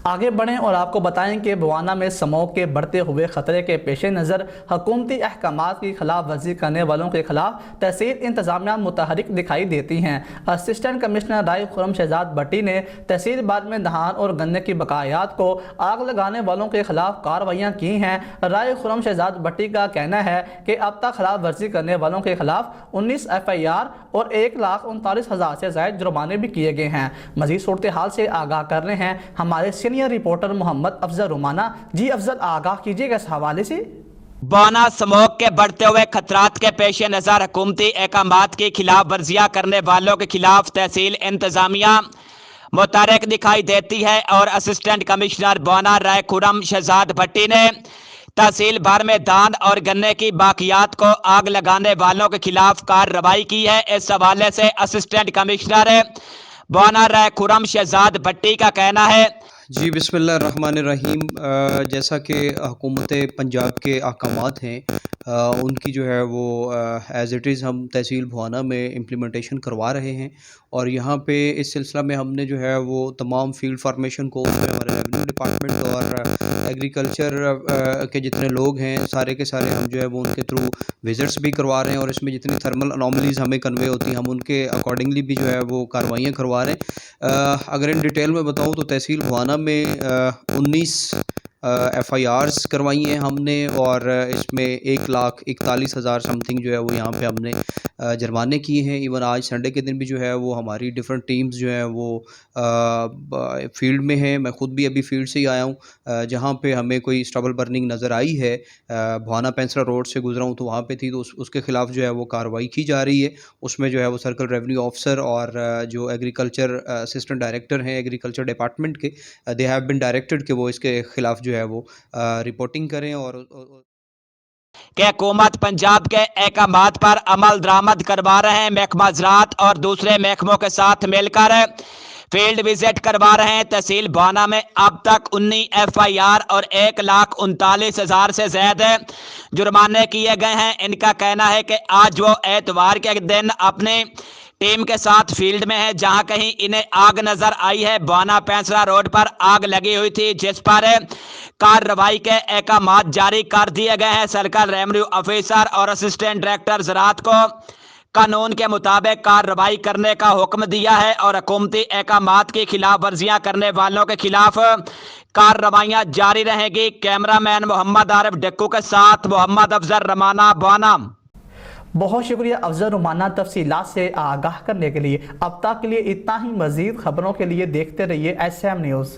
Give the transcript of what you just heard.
आगे बढ़ें और आपको बताएं कि बवाना में स्मोक के बढ़ते हुए खतरे के पेश नज़र हुकूमती अहकामात की खिलाफ वर्जी करने वालों के खिलाफ तहसील इंतजामिया मुतहरिक दिखाई देती हैं। असिस्टेंट कमिश्नर राय खुरम शहजाद भट्टी ने तहसील बाद में धान और गन्ने की बकायात को आग लगाने वालों के खिलाफ कार्रवाइयाँ की हैं। राय खुरम शहजाद भट्टी का कहना है कि अब तक खिलाफ वर्जी करने वालों के खिलाफ 19 FIR और 1,39,000 से ज़ायद जुर्माने भी किए गए हैं। मजीद सूरत हाल से आगाह कर रहे हैं हमारे सीनियर रिपोर्टर मोहम्मद अफजल रुमाना। जी अफजल, आगाह कीजिएगा इस हवाले से। बवाना स्मोक के बढ़ते हुए खतरात के पेश नज़र हुकूमती अहकामात की खिलाफ वर्जियाँ करने वालों के खिलाफ तहसील इंतजामिया मुतहरिक दिखाई देती है और असिस्टेंट कमिश्नर बवाना राय खुरम शहजाद भट्टी ने तहसील भर में धान और गन्ने की बाकियात को आग लगाने वालों के खिलाफ कार्रवाई की है। इस हवाले से असिस्टेंट कमिश्नर बवाना राय खुरम शहजाद भट्टी का कहना है। जी बिस्मिल्लाहिर्रहमानिर्रहीम। जैसा कि हुकूमत पंजाब के अहकामात हैं, उनकी जो है वो एज़ इट इज़ हम तहसील बवाना में इम्प्लीमेंटेशन करवा रहे हैं और यहाँ पे इस सिलसिला में हमने जो है वो तमाम फील्ड फार्मेशन को उसमें हमारे रेवेन्यू डिपार्टमेंट और एग्रीकल्चर के जितने लोग हैं सारे के सारे हम जो है वो उनके थ्रू विज़िट्स भी करवा रहे हैं और इसमें जितनी थर्मल अनोमलीज़ हमें कन्वे होती हैं हम उनके अकॉर्डिंगली भी जो है वो कार्रवाइयाँ करवा रहे हैं। अगर इन डिटेल में बताऊँ तो तहसील बवाना में 19 FIRs करवाई हैं हमने और इसमें 1,41,000 समथिंग जो है वो यहाँ पे हमने जुर्माने किए हैं। इवन आज संडे के दिन भी जो है वो हमारी डिफरेंट टीम्स जो है वो फील्ड में हैं। मैं ख़ुद भी अभी फील्ड से ही आया हूँ। जहाँ पे हमें कोई स्टबल बर्निंग नज़र आई है, बवाना पेंसरा रोड से गुजरा हूँ तो वहाँ पे थी, तो उसके ख़िलाफ़ जो है वो कार्रवाई की जा रही है। उसमें जो है वो सर्कल रेवेन्यू ऑफिसर और जो एग्रीकल्चर असिस्टेंट डायरेक्टर हैं एग्रीकल्चर डिपार्टमेंट के, दे हैव बिन डायरेक्टेड कि वो इसके ख़िलाफ़ जो है वो रिपोर्टिंग करें और कि हुकूमत पंजाब के अहकामात पर अमल दरामद करवा रहे हैं। महकमा ज़राअत और दूसरे महकमों के साथ मिलकर फील्ड विजिट करवा रहे हैं। तहसील बवाना में अब तक 19 FIR और 1,39,000 से ज्यादा जुर्माने किए गए हैं। इनका कहना है कि आज वो एतवार के दिन अपने टीम के साथ फील्ड में है जहां कहीं इन्हें आग नजर आई है। बवाना पेंसरा रोड पर आग लगी हुई थी जिस पर कार्रवाई के अहकामात जारी कर दिए गए हैं। सर्कल रेवेन्यू ऑफिसर और असिस्टेंट डायरेक्टर ज़राअत को कानून के मुताबिक कार्रवाई करने का हुक्म दिया है और हुकूमती अहकामात की खिलाफ वर्जियां करने वालों के खिलाफ कार्रवाइयां जारी रहेंगी। कैमरामैन मोहम्मद आरिफ डिक्कू के साथ मोहम्मद अफजल रुमाना, बवाना। बहुत शुक्रिया अफजल रुमाना तफसीलात से आगाह करने के लिए। अब तक के लिए इतना ही। मजीद खबरों के लिए देखते रहिए SM न्यूज़।